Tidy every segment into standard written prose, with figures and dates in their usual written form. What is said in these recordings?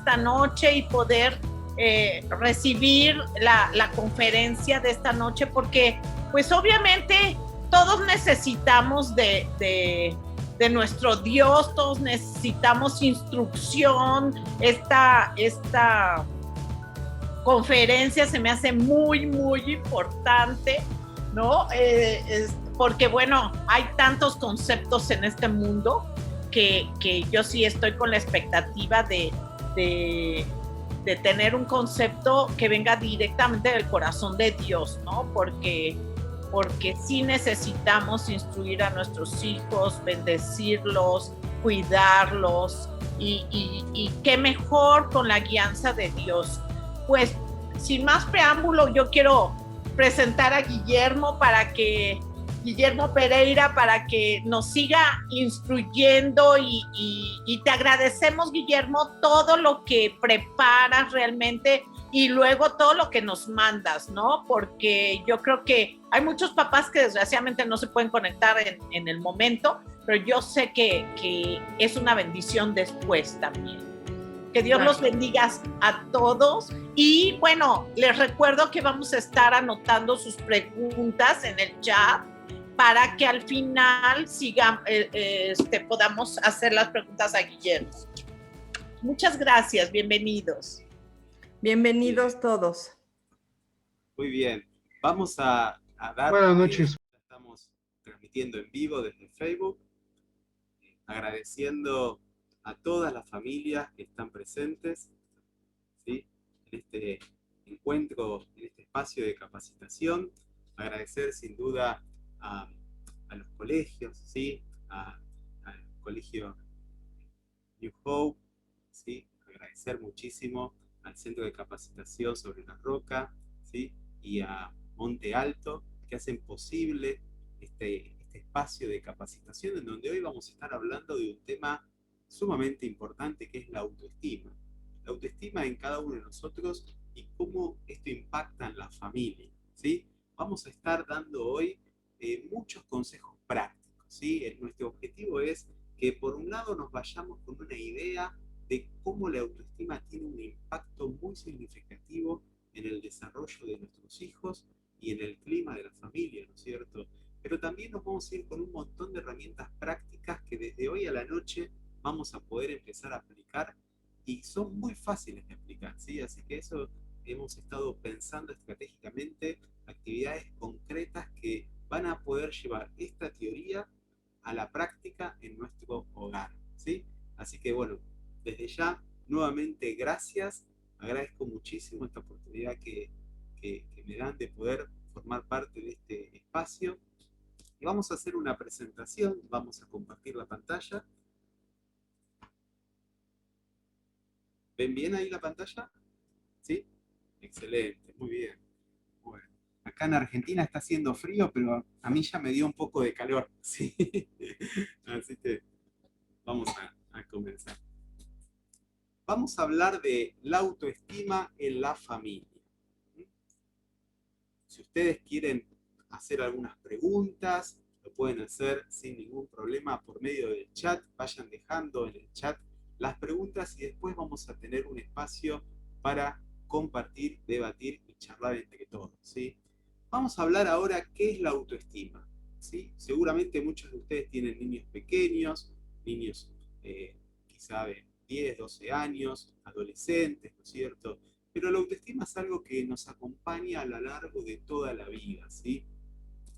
esta noche y poder recibir la conferencia de esta noche, porque pues obviamente todos necesitamos de nuestro Dios, todos necesitamos instrucción. Esta conferencia se me hace muy, muy importante, ¿no? Porque, bueno, hay tantos conceptos en este mundo que yo sí estoy con la expectativa de tener un concepto que venga directamente del corazón de Dios, ¿no? Porque sí necesitamos instruir a nuestros hijos, bendecirlos, cuidarlos, y qué mejor con la guianza de Dios. Pues, sin más preámbulo, yo quiero presentar a Guillermo Pereira, para que nos siga instruyendo, y te agradecemos, Guillermo, todo lo que preparas realmente, y luego todo lo que nos mandas, ¿no? Porque yo creo que hay muchos papás que desgraciadamente no se pueden conectar en el momento, pero yo sé que es una bendición después también. Que Dios los bendiga a todos. Y bueno, les recuerdo que vamos a estar anotando sus preguntas en el chat para que al final podamos hacer las preguntas a Guillermo. Muchas gracias, bienvenidos. Bienvenidos todos. Muy bien, vamos a dar... Buenas noches. Estamos transmitiendo en vivo desde Facebook, agradeciendo a todas las familias que están presentes, ¿sí?, en este encuentro, en este espacio de capacitación. Agradecer sin duda a los colegios, ¿sí?, al colegio New Hope, ¿sí?, agradecer muchísimo al Centro de Capacitación sobre la Roca, ¿sí?, y a Monte Alto, que hacen posible este espacio de capacitación, en donde hoy vamos a estar hablando de un tema sumamente importante, que es la autoestima. La autoestima en cada uno de nosotros y cómo esto impacta en la familia, ¿sí? Vamos a estar dando hoy muchos consejos prácticos, ¿sí? Nuestro objetivo es que por un lado nos vayamos con una idea de cómo la autoestima tiene un impacto muy significativo en el desarrollo de nuestros hijos y en el clima de la familia, ¿no es cierto? Pero también nos vamos a ir con un montón de herramientas prácticas que desde hoy a la noche vamos a poder empezar a aplicar, y son muy fáciles de aplicar, ¿sí? Así que eso hemos estado pensando estratégicamente, actividades concretas que van a poder llevar esta teoría a la práctica en nuestro hogar, ¿sí? Así que bueno, desde ya, nuevamente gracias, agradezco muchísimo esta oportunidad que me dan de poder formar parte de este espacio. Y vamos a hacer una presentación, vamos a compartir la pantalla. ¿Ven bien ahí la pantalla? ¿Sí? Excelente, muy bien. Bueno, acá en Argentina está haciendo frío, pero a mí ya me dio un poco de calor, ¿sí? Así que vamos a comenzar. Vamos a hablar de la autoestima en la familia. Si ustedes quieren hacer algunas preguntas, lo pueden hacer sin ningún problema por medio del chat. Vayan dejando en el chat las preguntas y después vamos a tener un espacio para compartir, debatir y charlar entre todos, ¿sí? Vamos a hablar ahora qué es la autoestima, ¿sí? Seguramente muchos de ustedes tienen niños pequeños, niños quizá de 10, 12 años, adolescentes, ¿no es cierto? Pero la autoestima es algo que nos acompaña a lo largo de toda la vida, ¿sí?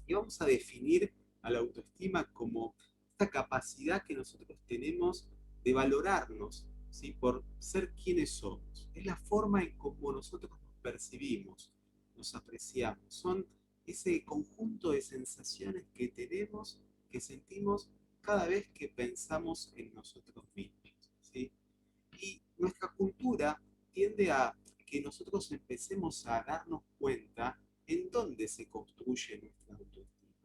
Y vamos a definir a la autoestima como esta capacidad que nosotros tenemos de valorarnos, ¿sí?, por ser quienes somos. Es la forma en cómo nosotros nos percibimos, nos apreciamos. Son ese conjunto de sensaciones que tenemos, que sentimos cada vez que pensamos en nosotros mismos, ¿sí? Y nuestra cultura tiende a que nosotros empecemos a darnos cuenta en dónde se construye nuestra autoestima.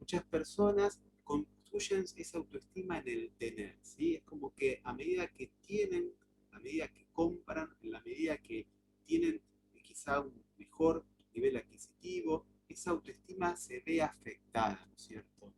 Muchas personas construyen esa autoestima en el tener, ¿sí? Es como que a medida que tienen, a medida que compran, en la medida que tienen quizá un mejor nivel adquisitivo, esa autoestima se ve afectada, ¿no es cierto?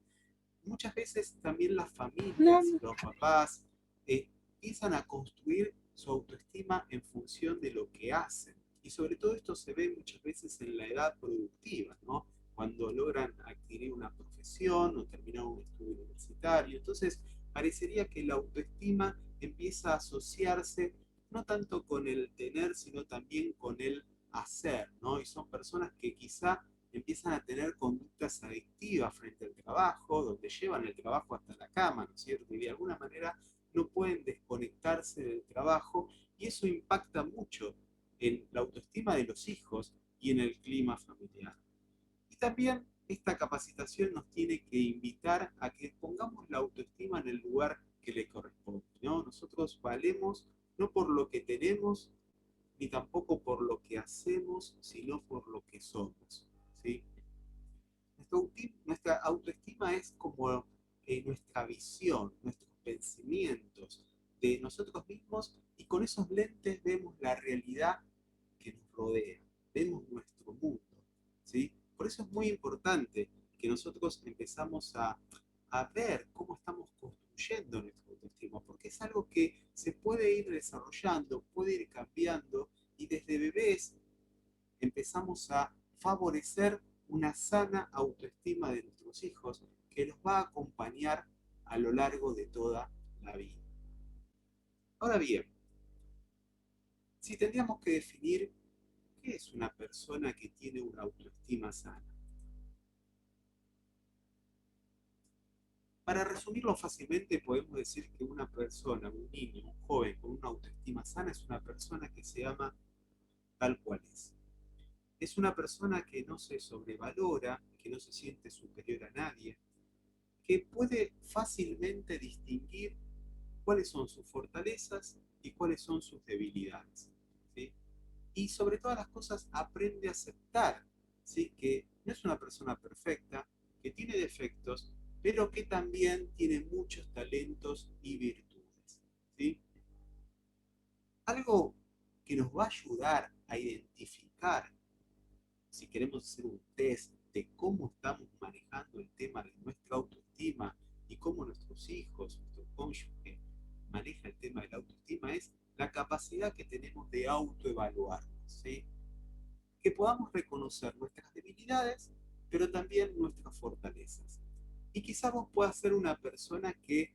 Muchas veces también las familias, los papás, empiezan a construir su autoestima en función de lo que hacen. Y sobre todo esto se ve muchas veces en la edad productiva, ¿no? Cuando logran adquirir una profesión o terminar un estudio universitario. Entonces, parecería que la autoestima empieza a asociarse no tanto con el tener, sino también con el hacer, ¿no? Y son personas que quizá empiezan a tener conductas adictivas frente al trabajo, donde llevan el trabajo hasta la cama, ¿no es cierto? Y de alguna manera no pueden desconectarse del trabajo y eso impacta mucho en la autoestima de los hijos y en el clima familiar. Y también esta capacitación nos tiene que invitar a que pongamos la autoestima en el lugar que le corresponde, ¿no? Nosotros valemos no por lo que tenemos, ni tampoco por lo que hacemos, sino por lo que somos, ¿sí? Nuestra autoestima es como nuestra visión, nuestros pensamientos de nosotros mismos y con esos lentes vemos la realidad que nos rodea, vemos nuestro mundo, ¿sí? Por eso es muy importante que nosotros empezamos a ver cómo estamos construyendo nuestra autoestima, porque es algo que se puede ir desarrollando, puede ir cambiando y desde bebés empezamos a favorecer una sana autoestima de nuestros hijos que los va a acompañar a lo largo de toda la vida. Ahora bien, si tendríamos que definir qué es una persona que tiene una autoestima sana, para resumirlo fácilmente podemos decir que una persona, un niño, un joven con una autoestima sana es una persona que se ama tal cual es. Es una persona que no se sobrevalora, que no se siente superior a nadie, que puede fácilmente distinguir cuáles son sus fortalezas y cuáles son sus debilidades, ¿sí? Y sobre todas las cosas aprende a aceptar, ¿sí? Que no es una persona perfecta, que tiene defectos, pero que también tiene muchos talentos y virtudes, ¿sí? Algo que nos va a ayudar a identificar si queremos hacer un test de cómo estamos manejando el tema de nuestra autoestima y cómo nuestros hijos, nuestro cónyuge maneja el tema de la autoestima, es la capacidad que tenemos de autoevaluarnos, ¿sí? Que podamos reconocer nuestras debilidades, pero también nuestras fortalezas. Y quizás vos puedas ser una persona que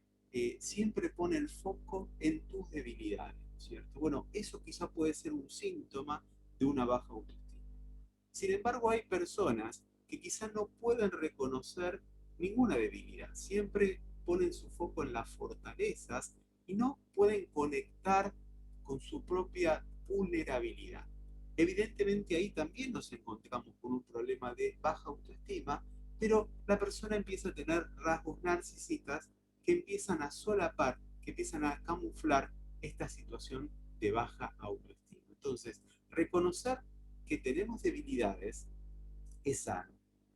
siempre pone el foco en tus debilidades, ¿cierto? Bueno, eso quizás puede ser un síntoma de una baja autoestima. Sin embargo, hay personas que quizás no pueden reconocer ninguna debilidad, siempre ponen su foco en las fortalezas y no pueden conectar con su propia vulnerabilidad. Evidentemente ahí también nos encontramos con un problema de baja autoestima, pero la persona empieza a tener rasgos narcisistas que empiezan a solapar, que empiezan a camuflar esta situación de baja autoestima. Entonces, reconocer que tenemos debilidades es sano.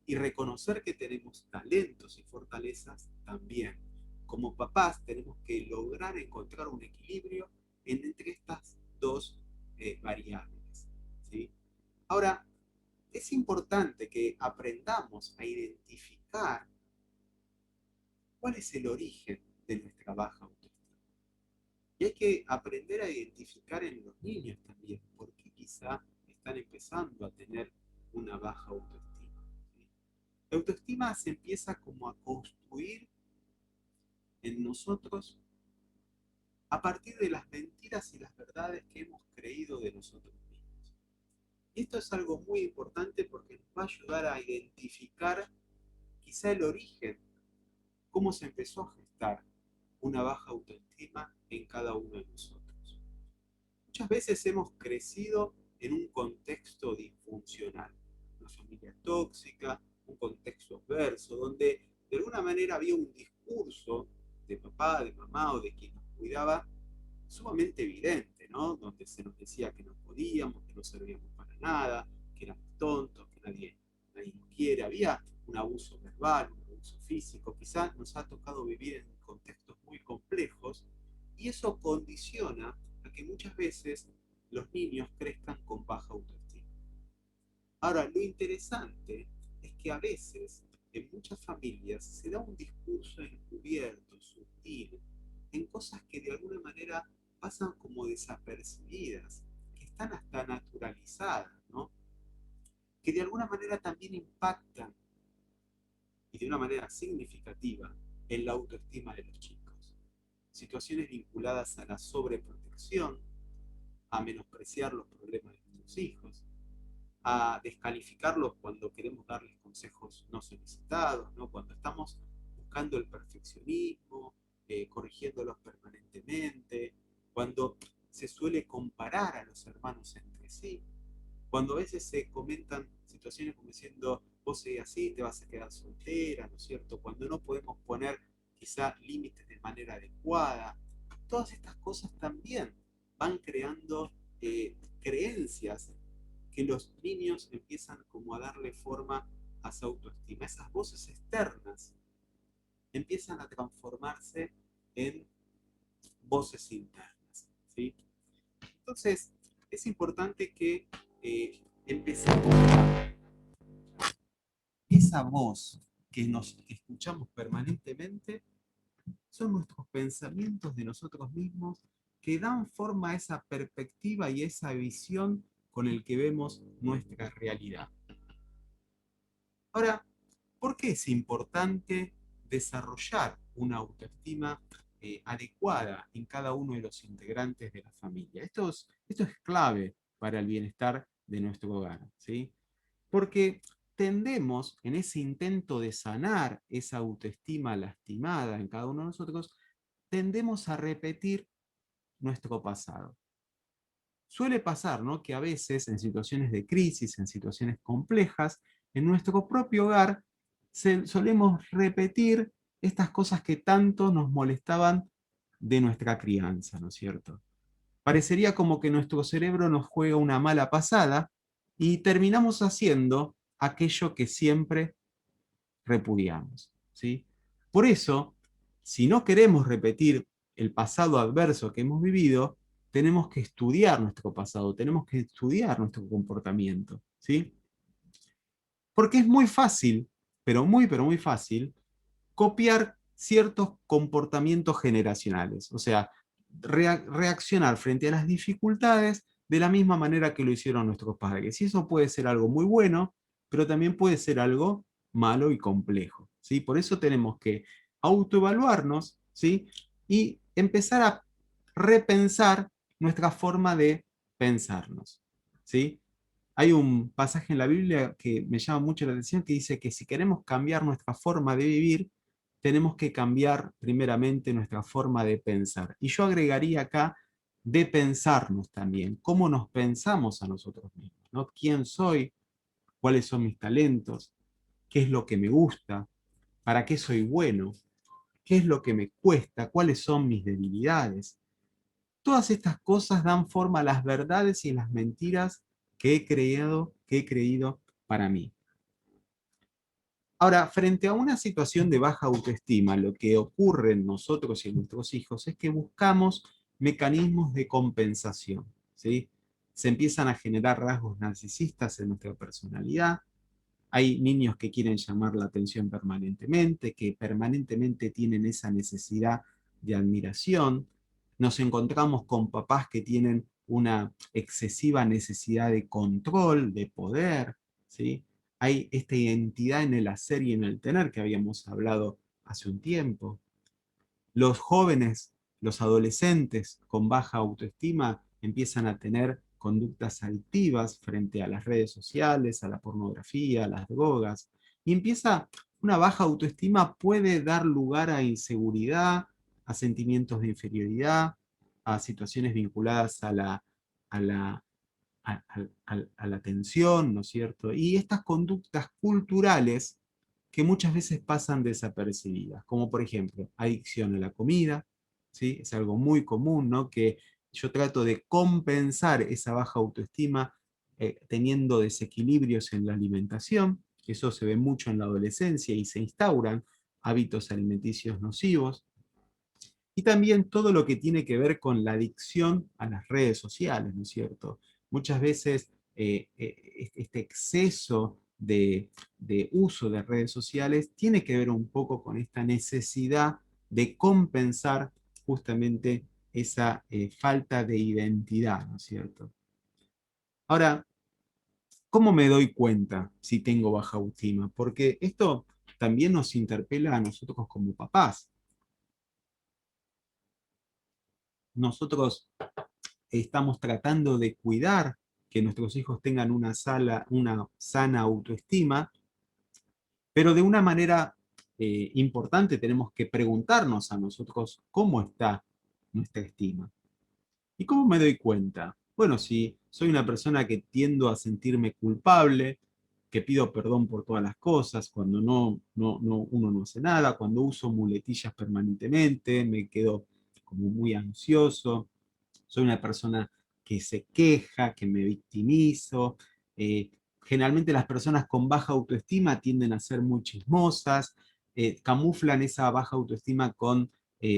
Y reconocer que tenemos talentos y fortalezas también. Como papás tenemos que lograr encontrar un equilibrio entre estas dos variables, ¿sí? Ahora, es importante que aprendamos a identificar cuál es el origen de nuestra baja autoestima. Y hay que aprender a identificar en los niños también, porque quizá están empezando a tener una baja autoestima, ¿sí? La autoestima se empieza como a construir en nosotros a partir de las mentiras y las verdades que hemos creído de nosotros mismos. Y esto es algo muy importante porque nos va a ayudar a identificar quizá el origen, cómo se empezó a gestar una baja autoestima en cada uno de nosotros. Muchas veces hemos crecido en un contexto disfuncional, una familia tóxica, un contexto adverso, donde de alguna manera había un discurso de papá, de mamá o de quien nos cuidaba sumamente evidente, ¿no? Donde se nos decía que no podíamos, que no servíamos para nada, que éramos tontos, que nadie nos quiere. Había un abuso verbal, un abuso físico. Quizás nos ha tocado vivir en contextos muy complejos y eso condiciona a que muchas veces los niños crezcan con baja autoestima. Ahora, lo interesante es que a veces en muchas familias se da un discurso encubierto, sutil, en cosas que de alguna manera pasan como desapercibidas, que están hasta naturalizadas, ¿no? Que de alguna manera también impactan, y de una manera significativa, en la autoestima de los chicos. Situaciones vinculadas a la sobreprotección, a menospreciar los problemas de nuestros hijos, a descalificarlos cuando queremos darles consejos no solicitados, ¿no? Cuando estamos buscando el perfeccionismo, corrigiéndolos permanentemente, cuando se suele comparar a los hermanos entre sí, cuando a veces se comentan situaciones como diciendo, vos seguís así, te vas a quedar soltera, ¿no es cierto? Cuando no podemos poner quizá límites de manera adecuada. Todas estas cosas también van creando creencias que los niños empiezan como a darle forma a su autoestima. Esas voces externas empiezan a transformarse en voces internas, ¿sí? Entonces, es importante que empecemos a esa voz que nos escuchamos permanentemente, son nuestros pensamientos de nosotros mismos que dan forma a esa perspectiva y esa visión con el que vemos nuestra realidad. Ahora, ¿por qué es importante desarrollar una autoestima adecuada en cada uno de los integrantes de la familia? Esto es clave para el bienestar de nuestro hogar, ¿sí? Porque tendemos, en ese intento de sanar esa autoestima lastimada en cada uno de nosotros, tendemos a repetir nuestro pasado. Suele pasar, ¿no?, que a veces en situaciones de crisis, en situaciones complejas, en nuestro propio hogar, solemos repetir estas cosas que tanto nos molestaban de nuestra crianza, ¿no es cierto? Parecería como que nuestro cerebro nos juega una mala pasada y terminamos haciendo aquello que siempre repudiamos, ¿sí? Por eso, si no queremos repetir el pasado adverso que hemos vivido, tenemos que estudiar nuestro pasado, tenemos que estudiar nuestro comportamiento, ¿sí? Porque es muy fácil, pero muy fácil, copiar ciertos comportamientos generacionales, o sea, reaccionar frente a las dificultades de la misma manera que lo hicieron nuestros padres. Y eso puede ser algo muy bueno, pero también puede ser algo malo y complejo, ¿sí? Por eso tenemos que autoevaluarnos, ¿sí? Y empezar a repensar nuestra forma de pensarnos, ¿sí? Hay un pasaje en la Biblia que me llama mucho la atención que dice que si queremos cambiar nuestra forma de vivir, tenemos que cambiar primeramente nuestra forma de pensar. Y yo agregaría acá de pensarnos también, cómo nos pensamos a nosotros mismos, ¿no? ¿Quién soy? ¿Cuáles son mis talentos? ¿Qué es lo que me gusta? ¿Para qué soy bueno? ¿Qué es lo que me cuesta? ¿Cuáles son mis debilidades? Todas estas cosas dan forma a las verdades y las mentiras que he creído para mí. Ahora, frente a una situación de baja autoestima, lo que ocurre en nosotros y en nuestros hijos es que buscamos mecanismos de compensación, ¿sí? Se empiezan a generar rasgos narcisistas en nuestra personalidad. Hay niños que quieren llamar la atención permanentemente, que permanentemente tienen esa necesidad de admiración. Nos encontramos con papás que tienen una excesiva necesidad de control, de poder, ¿sí? Hay esta identidad en el hacer y en el tener que habíamos hablado hace un tiempo. Los jóvenes, los adolescentes con baja autoestima empiezan a tener conductas adictivas frente a las redes sociales, a la pornografía, a las drogas, y empieza una baja autoestima puede dar lugar a inseguridad, a sentimientos de inferioridad, a situaciones vinculadas a la, a la tensión, ¿no es cierto? Y estas conductas culturales que muchas veces pasan desapercibidas, como por ejemplo, adicción a la comida, ¿sí? Es algo muy común, ¿no? Que yo trato de compensar esa baja autoestima teniendo desequilibrios en la alimentación, eso se ve mucho en la adolescencia y se instauran hábitos alimenticios nocivos, y también todo lo que tiene que ver con la adicción a las redes sociales, ¿no es cierto? Muchas veces este exceso de uso de redes sociales tiene que ver un poco con esta necesidad de compensar justamente esa falta de identidad, ¿no es cierto? Ahora, ¿cómo me doy cuenta si tengo baja autoestima? Porque esto también nos interpela a nosotros como papás. Nosotros estamos tratando de cuidar que nuestros hijos tengan una sana autoestima, pero de una manera importante tenemos que preguntarnos a nosotros cómo está nuestra estima. ¿Y cómo me doy cuenta? Bueno, si soy una persona que tiendo a sentirme culpable, que pido perdón por todas las cosas, cuando uno no hace nada, cuando uso muletillas permanentemente, me quedo como muy ansioso, soy una persona que se queja, que me victimizo. eh, Generalmente las personas con baja autoestima tienden a ser muy chismosas, camuflan esa baja autoestima con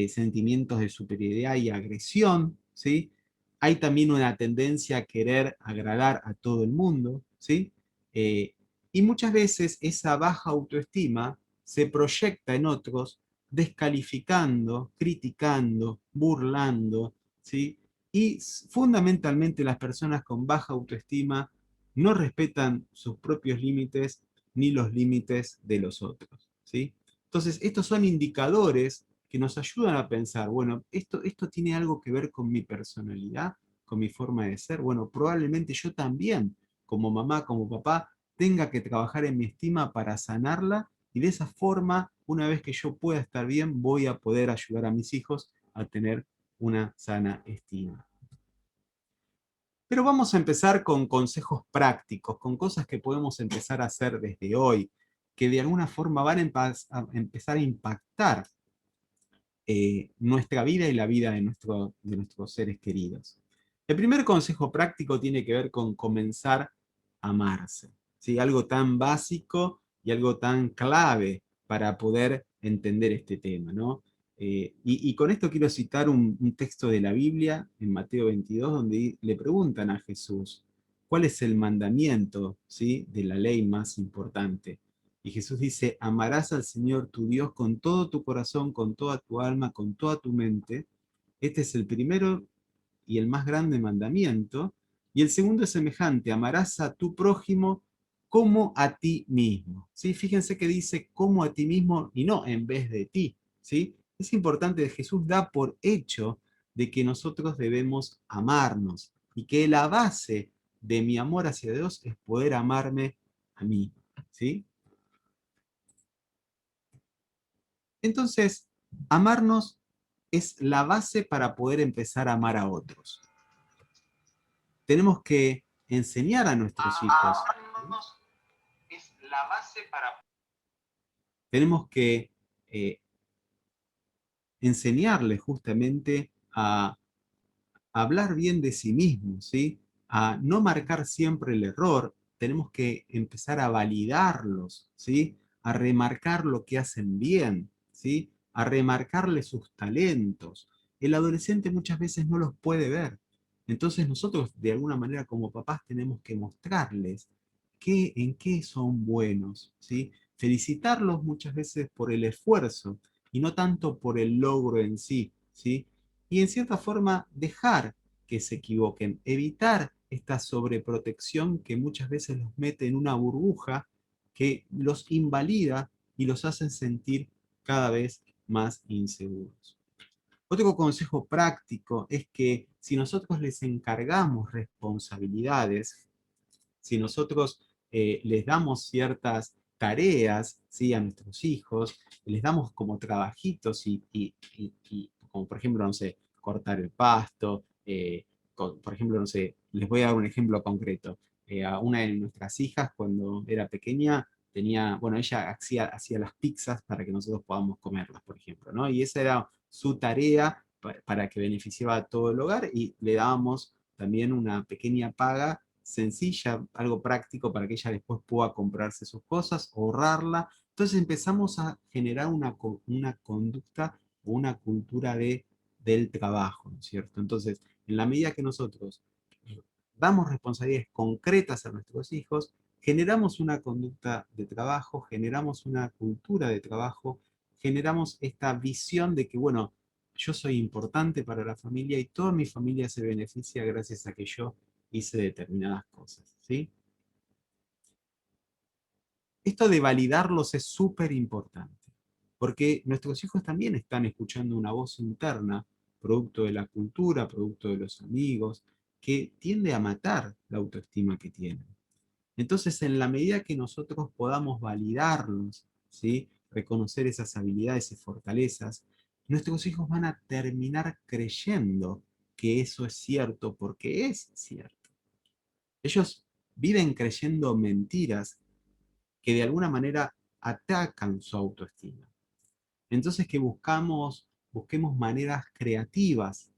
sentimientos de superioridad y agresión, ¿sí? Hay también una tendencia a querer agradar a todo el mundo, ¿sí? Eh, y muchas veces esa baja autoestima se proyecta en otros descalificando, criticando, burlando, ¿sí? Y fundamentalmente las personas con baja autoestima no respetan sus propios límites ni los límites de los otros, ¿sí? Entonces, estos son indicadores que nos ayudan a pensar, bueno, esto tiene algo que ver con mi personalidad, con mi forma de ser. Bueno, probablemente yo también, como mamá, como papá, tenga que trabajar en mi estima para sanarla y de esa forma, una vez que yo pueda estar bien, voy a poder ayudar a mis hijos a tener una sana estima. Pero vamos a empezar con consejos prácticos, con cosas que podemos empezar a hacer desde hoy, que de alguna forma van a empezar a impactar nuestra vida y la vida de nuestros seres queridos. El primer consejo práctico tiene que ver con comenzar a amarse, ¿sí? Algo tan básico y algo tan clave para poder entender este tema, ¿no? Y con esto quiero citar un texto de la Biblia, en Mateo 22, donde le preguntan a Jesús, ¿cuál es el mandamiento, ¿sí?, de la ley más importante? Y Jesús dice, amarás al Señor tu Dios con todo tu corazón, con toda tu alma, con toda tu mente. Este es el primero y el más grande mandamiento. Y el segundo es semejante, amarás a tu prójimo como a ti mismo. ¿Sí? Fíjense que dice como a ti mismo y no en vez de ti. ¿Sí? Es importante que Jesús da por hecho de que nosotros debemos amarnos y que la base de mi amor hacia Dios es poder amarme a mí. ¿Sí? Entonces, amarnos es la base para poder empezar a amar a otros. Tenemos que enseñar a nuestros hijos. Amarnos es la base para... Tenemos que enseñarles justamente a hablar bien de sí mismos, ¿sí? A no marcar siempre el error, tenemos que empezar a validarlos, ¿sí? A remarcar lo que hacen bien, ¿sí? A remarcarles sus talentos. El adolescente muchas veces no los puede ver. Entonces nosotros de alguna manera como papás tenemos que mostrarles en qué son buenos, ¿sí? Felicitarlos muchas veces por el esfuerzo y no tanto por el logro en sí, ¿sí? Y en cierta forma dejar que se equivoquen, evitar esta sobreprotección que muchas veces los mete en una burbuja que los invalida y los hace sentir cada vez más inseguros. Otro consejo práctico es que si nosotros les encargamos responsabilidades, si nosotros les damos ciertas tareas, ¿sí?, a nuestros hijos, les damos como trabajitos y como por ejemplo, no sé, cortar el pasto, por ejemplo, no sé, les voy a dar un ejemplo concreto. A una de nuestras hijas cuando era pequeña tenía, bueno, ella hacía las pizzas para que nosotros podamos comerlas, por ejemplo, ¿no? Y esa era su tarea para que beneficiaba a todo el hogar y le dábamos también una pequeña paga sencilla, algo práctico para que ella después pueda comprarse sus cosas, ahorrarla. Entonces empezamos a generar una conducta o una cultura del trabajo, ¿no es cierto? Entonces, en la medida que nosotros damos responsabilidades concretas a nuestros hijos, generamos una conducta de trabajo, generamos una cultura de trabajo, generamos esta visión de que, bueno, yo soy importante para la familia y toda mi familia se beneficia gracias a que yo hice determinadas cosas, ¿sí? Esto de validarlos es súper importante, porque nuestros hijos también están escuchando una voz interna, producto de la cultura, producto de los amigos, que tiende a matar la autoestima que tienen. Entonces, en la medida que nosotros podamos validarlos, ¿sí? Reconocer esas habilidades y fortalezas, nuestros hijos van a terminar creyendo que eso es cierto porque es cierto. Ellos viven creyendo mentiras que de alguna manera atacan su autoestima. Entonces que busquemos maneras creativas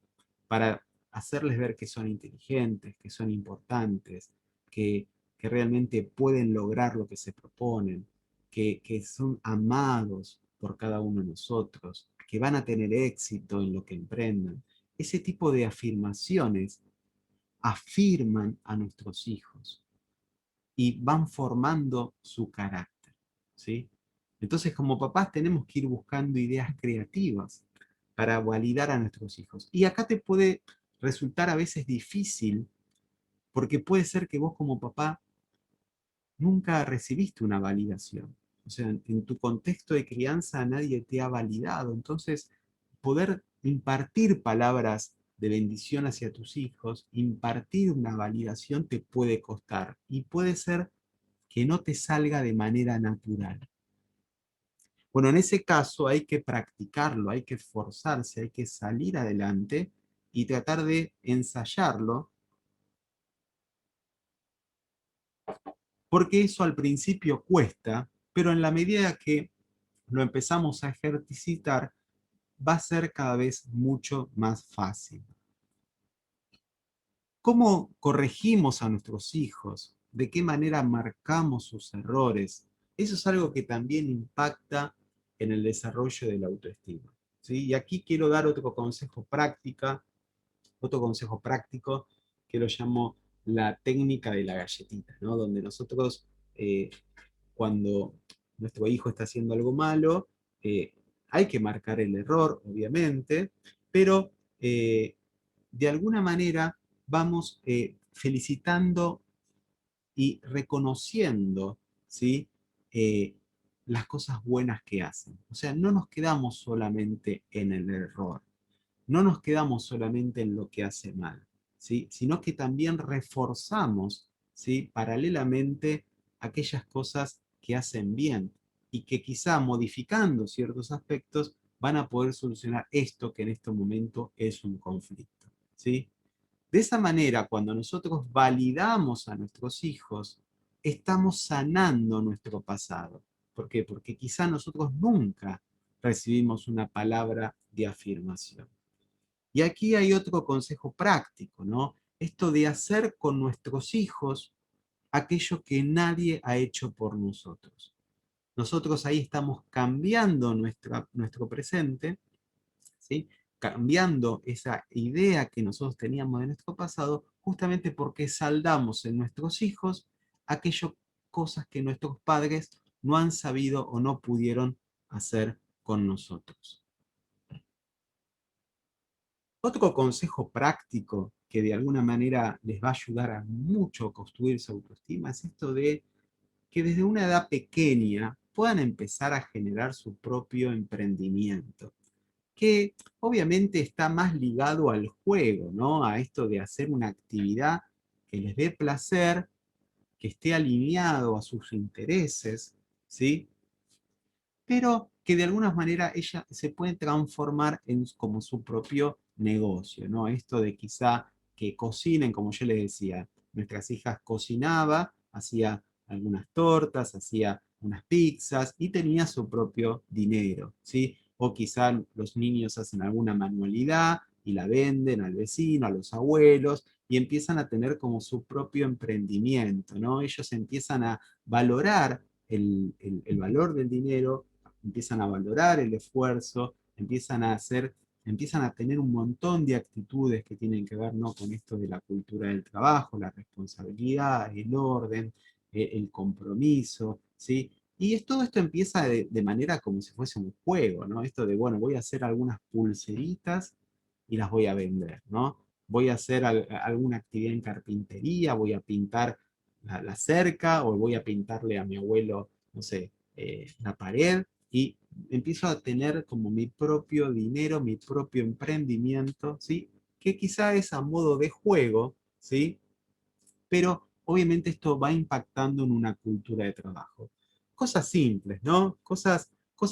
para hacerles ver que son inteligentes, que son importantes, que, que realmente pueden lograr lo que se proponen, que son amados por cada uno de nosotros, que van a tener éxito en lo que emprendan. Ese tipo de afirmaciones afirman a nuestros hijos y van formando su carácter, ¿sí? Entonces, como papás tenemos que ir buscando ideas creativas para validar a nuestros hijos. Y acá te puede resultar a veces difícil, porque puede ser que vos como papá nunca recibiste una validación. O sea, en tu contexto de crianza nadie te ha validado. Entonces, poder impartir palabras de bendición hacia tus hijos, impartir una validación te puede costar. Y puede ser que no te salga de manera natural. Bueno, en ese caso hay que practicarlo, hay que esforzarse, hay que salir adelante y tratar de ensayarlo, porque eso al principio cuesta, pero en la medida que lo empezamos a ejercitar, va a ser cada vez mucho más fácil. ¿Cómo corregimos a nuestros hijos? ¿De qué manera marcamos sus errores? Eso es algo que también impacta en el desarrollo de la autoestima, ¿sí? Y aquí quiero dar otro consejo práctico que lo llamo la técnica de la galletita, ¿no? Donde nosotros, cuando nuestro hijo está haciendo algo malo, eh, hay que marcar el error, obviamente, pero de alguna manera vamos felicitando y reconociendo, ¿sí? Eh, las cosas buenas que hacen. O sea, no nos quedamos solamente en el error, no nos quedamos solamente en lo que hace mal, ¿sí? Sino que también reforzamos, ¿sí? Paralelamente aquellas cosas que hacen bien y que quizá modificando ciertos aspectos van a poder solucionar esto que en este momento es un conflicto, ¿sí? De esa manera, cuando nosotros validamos a nuestros hijos, estamos sanando nuestro pasado. ¿Por qué? Porque quizá nosotros nunca recibimos una palabra de afirmación. Y aquí hay otro consejo práctico, ¿no? Esto de hacer con nuestros hijos aquello que nadie ha hecho por nosotros. Nosotros ahí estamos cambiando nuestro presente, ¿sí? Cambiando esa idea que nosotros teníamos de nuestro pasado, justamente porque saldamos en nuestros hijos aquellas cosas que nuestros padres no han sabido o no pudieron hacer con nosotros. Otro consejo práctico que de alguna manera les va a ayudar a mucho a construir su autoestima es esto de que desde una edad pequeña puedan empezar a generar su propio emprendimiento, que obviamente está más ligado al juego, ¿no? A esto de hacer una actividad que les dé placer, que esté alineado a sus intereses, ¿sí? Pero que de alguna manera ella se puede transformar en como su propio negocio, ¿no? Esto de quizá que cocinen, como yo les decía, nuestras hijas cocinaba, hacía algunas tortas, hacía unas pizzas y tenía su propio dinero, ¿sí? O quizá los niños hacen alguna manualidad y la venden al vecino, a los abuelos, y empiezan a tener como su propio emprendimiento, ¿no? Ellos empiezan a valorar el valor del dinero, empiezan a valorar el esfuerzo, empiezan a tener un montón de actitudes que tienen que ver, ¿no? Con esto de la cultura del trabajo, la responsabilidad, el orden, el compromiso, ¿sí? Y todo esto empieza de manera como si fuese un juego, ¿no? Esto de, bueno, voy a hacer algunas pulseritas y las voy a vender, ¿no? Voy a hacer alguna actividad en carpintería, voy a pintar la cerca o voy a pintarle a mi abuelo, no sé, la pared y empiezo a tener como mi propio dinero, mi propio emprendimiento, ¿sí? Que quizá es a modo de juego, ¿sí? Pero obviamente esto va impactando en una cultura de trabajo. Cosas simples, ¿no? Cosas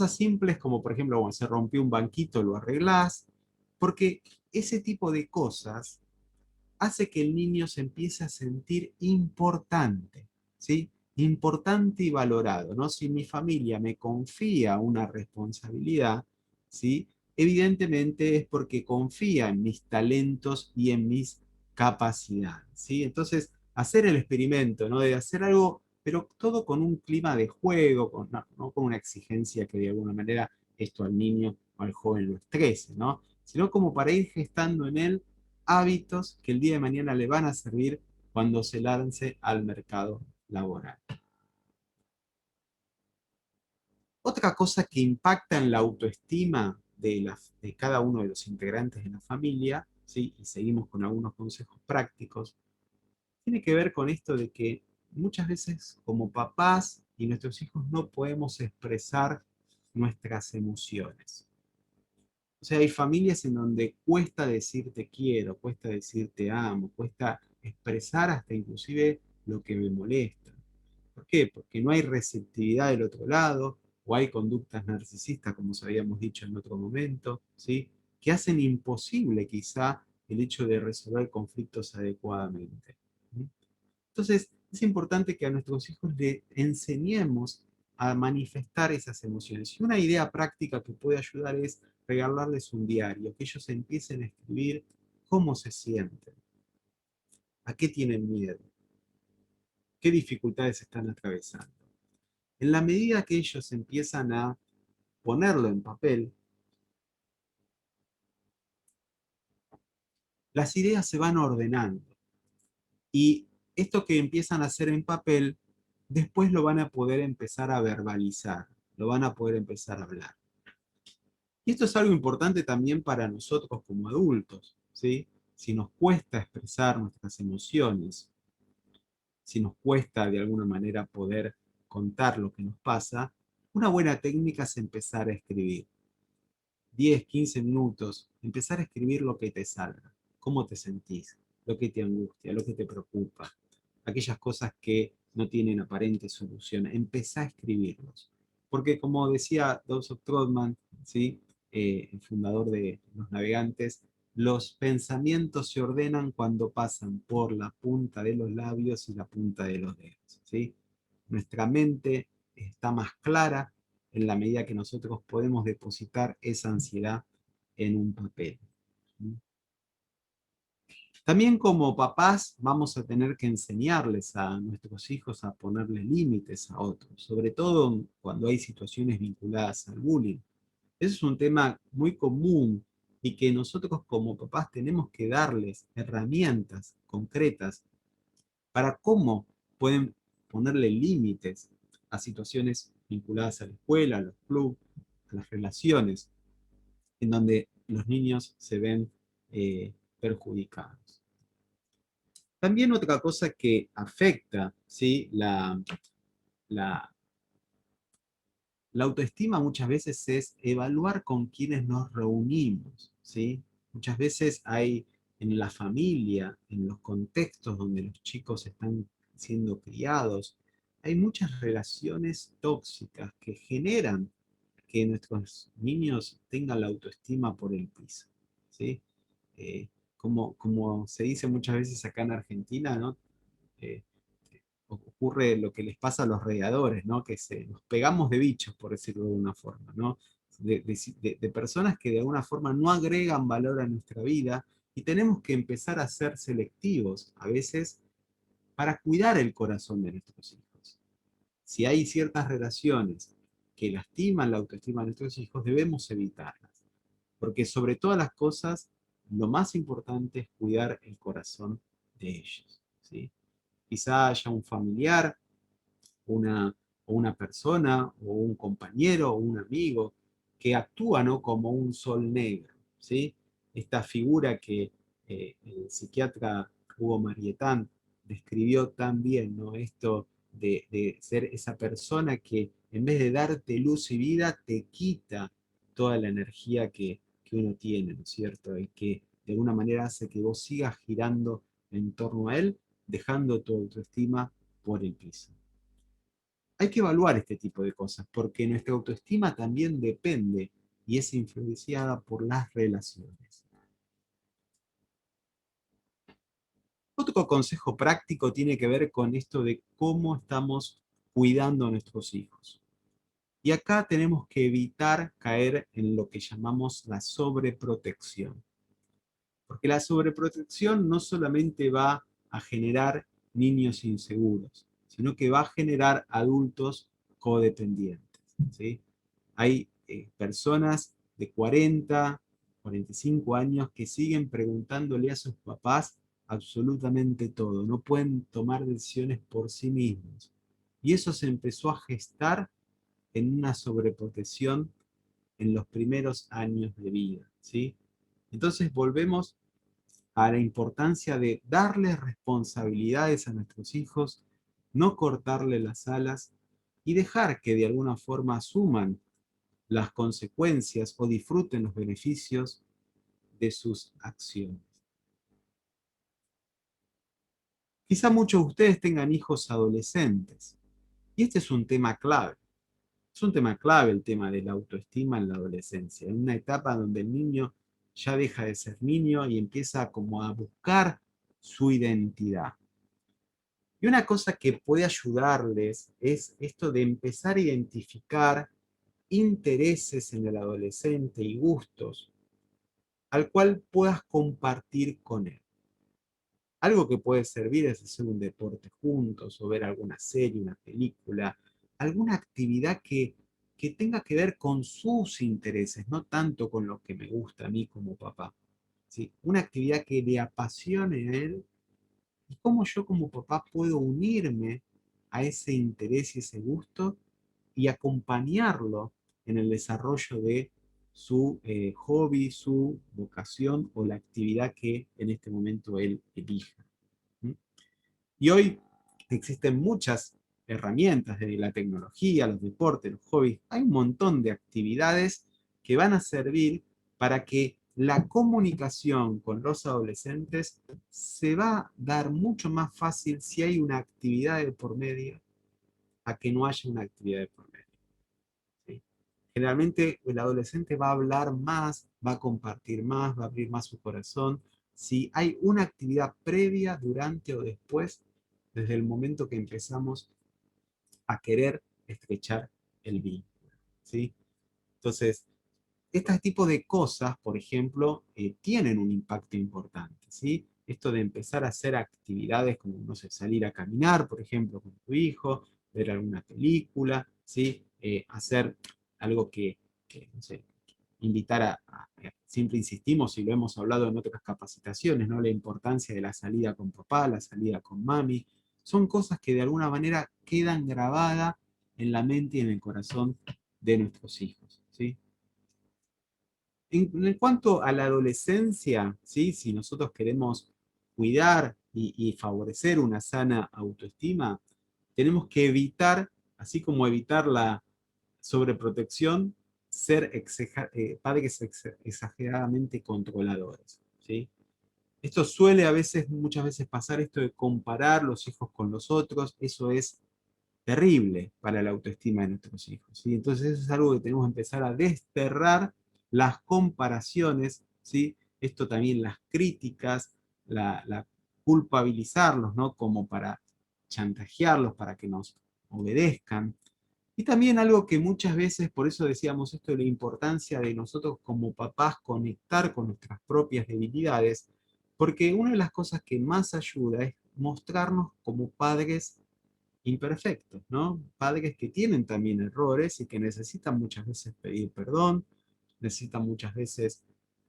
simples como, por ejemplo, bueno, se rompió un banquito, lo arreglás, porque ese tipo de cosas hace que el niño se empiece a sentir importante, ¿sí? Importante y valorado, ¿no? Si mi familia me confía una responsabilidad, ¿sí? Evidentemente es porque confía en mis talentos y en mis capacidades, ¿sí? Entonces, hacer el experimento, ¿no? De hacer algo, pero todo con un clima de juego, no con una exigencia que de alguna manera esto al niño o al joven lo estrese, ¿no? Sino como para ir gestando en él hábitos que el día de mañana le van a servir cuando se lance al mercado laboral. Otra cosa que impacta en la autoestima de cada uno de los integrantes de la familia, ¿sí? Y seguimos con algunos consejos prácticos, tiene que ver con esto de que muchas veces como papás y nuestros hijos no podemos expresar nuestras emociones. O sea, hay familias en donde cuesta decir te quiero, cuesta decir te amo, cuesta expresar hasta inclusive lo que me molesta. ¿Por qué? Porque no hay receptividad del otro lado, o hay conductas narcisistas, como os habíamos dicho en otro momento, ¿sí? Que hacen imposible quizá el hecho de resolver conflictos adecuadamente. Entonces, es importante que a nuestros hijos le enseñemos a manifestar esas emociones. Y una idea práctica que puede ayudar es regalarles un diario, que ellos empiecen a escribir cómo se sienten, a qué tienen miedo, qué dificultades están atravesando. En la medida que ellos empiezan a ponerlo en papel, las ideas se van ordenando. Y esto que empiezan a hacer en papel, después lo van a poder empezar a verbalizar, lo van a poder empezar a hablar. Y esto es algo importante también para nosotros como adultos, ¿sí? Si nos cuesta expresar nuestras emociones, si nos cuesta de alguna manera poder contar lo que nos pasa, una buena técnica es empezar a escribir. 10, 15 minutos, empezar a escribir lo que te salga, cómo te sentís, lo que te angustia, lo que te preocupa, aquellas cosas que no tienen aparente solución. Empezá a escribirlos. Porque como decía Joseph Trotman, ¿sí? El fundador de Los Navegantes, los pensamientos se ordenan cuando pasan por la punta de los labios y la punta de los dedos, ¿sí? Nuestra mente está más clara en la medida que nosotros podemos depositar esa ansiedad en un papel. También como papás vamos a tener que enseñarles a nuestros hijos a ponerle límites a otros, sobre todo cuando hay situaciones vinculadas al bullying. Ese es un tema muy común y que nosotros como papás tenemos que darles herramientas concretas para cómo pueden ponerle límites a situaciones vinculadas a la escuela, a los clubes, a las relaciones, en donde los niños se ven perjudicados. También otra cosa que afecta, ¿sí? La, la autoestima muchas veces es evaluar con quienes nos reunimos, ¿sí? Muchas veces hay en la familia, en los contextos donde los chicos están siendo criados, hay muchas relaciones tóxicas que generan que nuestros niños tengan la autoestima por el piso, ¿sí? Eh, como se dice muchas veces acá en Argentina, ¿no? Eh, ocurre lo que les pasa a los radiadores, ¿no? Que nos pegamos de bichos, por decirlo de una forma, ¿no? De personas que de alguna forma no agregan valor a nuestra vida y tenemos que empezar a ser selectivos a veces para cuidar el corazón de nuestros hijos. Si hay ciertas relaciones que lastiman la autoestima de nuestros hijos, debemos evitarlas, porque sobre todas las cosas, lo más importante es cuidar el corazón de ellos, ¿sí? Quizá haya un familiar una, o una persona, o un compañero, o un amigo, que actúa, ¿no?, como un sol negro, ¿sí? Esta figura que el psiquiatra Hugo Marietán describió tan bien, ¿no? Esto de ser esa persona que en vez de darte luz y vida, te quita toda la energía que uno tiene, ¿no es cierto? Y que de alguna manera hace que vos sigas girando en torno a él, dejando tu autoestima por el piso. Hay que evaluar este tipo de cosas, porque nuestra autoestima también depende y es influenciada por las relaciones. Otro consejo práctico tiene que ver con esto de cómo estamos cuidando a nuestros hijos. Y acá tenemos que evitar caer en lo que llamamos la sobreprotección. Porque la sobreprotección no solamente va a generar niños inseguros, sino que va a generar adultos codependientes, ¿sí? Hay personas de 40, 45 años que siguen preguntándole a sus papás absolutamente todo, no pueden tomar decisiones por sí mismos. Y eso se empezó a gestar en una sobreprotección en los primeros años de vida, ¿sí? Entonces volvemos a la importancia de darles responsabilidades a nuestros hijos, no cortarle las alas y dejar que de alguna forma asuman las consecuencias o disfruten los beneficios de sus acciones. Quizá muchos de ustedes tengan hijos adolescentes y este es un tema clave. Es un tema clave el tema de la autoestima en la adolescencia, en una etapa donde el niño ya deja de ser niño y empieza como a buscar su identidad. Y una cosa que puede ayudarles es esto de empezar a identificar intereses en el adolescente y gustos al cual puedas compartir con él. Algo que puede servir es hacer un deporte juntos o ver alguna serie, una película, alguna actividad que tenga que ver con sus intereses, no tanto con lo que me gusta a mí como papá. ¿Sí? Una actividad que le apasione a él y cómo yo como papá puedo unirme a ese interés y ese gusto y acompañarlo en el desarrollo de su hobby, su vocación o la actividad que en este momento él elija. ¿Mm? Y hoy existen muchas herramientas de la tecnología, los deportes, los hobbies. Hay un montón de actividades que van a servir para que la comunicación con los adolescentes se va a dar mucho más fácil si hay una actividad de por medio a que no haya una actividad de por medio. ¿Sí? Generalmente el adolescente va a hablar más, va a compartir más, va a abrir más su corazón si hay una actividad previa, durante o después, desde el momento que empezamos a querer estrechar el vínculo. ¿Sí? Entonces, este tipo de cosas, por ejemplo, tienen un impacto importante, ¿sí? Esto de empezar a hacer actividades como, no sé, salir a caminar, por ejemplo, con tu hijo, ver alguna película, ¿sí? Hacer algo que, no sé, invitar siempre insistimos y lo hemos hablado en otras capacitaciones, ¿no? La importancia de la salida con papá, la salida con mami, son cosas que de alguna manera quedan grabadas en la mente y en el corazón de nuestros hijos, ¿sí? En cuanto a la adolescencia, ¿sí? Si nosotros queremos cuidar y favorecer una sana autoestima, tenemos que evitar, así como evitar la sobreprotección, ser padres exageradamente controladores, ¿sí? Esto suele muchas veces pasar, esto de comparar los hijos con los otros, eso es terrible para la autoestima de nuestros hijos, ¿sí? Entonces eso es algo que tenemos que empezar a desterrar, las comparaciones, ¿sí? Esto también, las críticas, la culpabilizarlos, ¿no? Como para chantajearlos, para que nos obedezcan. Y también algo que muchas veces, por eso decíamos esto de la importancia de nosotros como papás conectar con nuestras propias debilidades, porque una de las cosas que más ayuda es mostrarnos como padres imperfectos, ¿no? Padres que tienen también errores y que necesitan muchas veces pedir perdón, necesitan muchas veces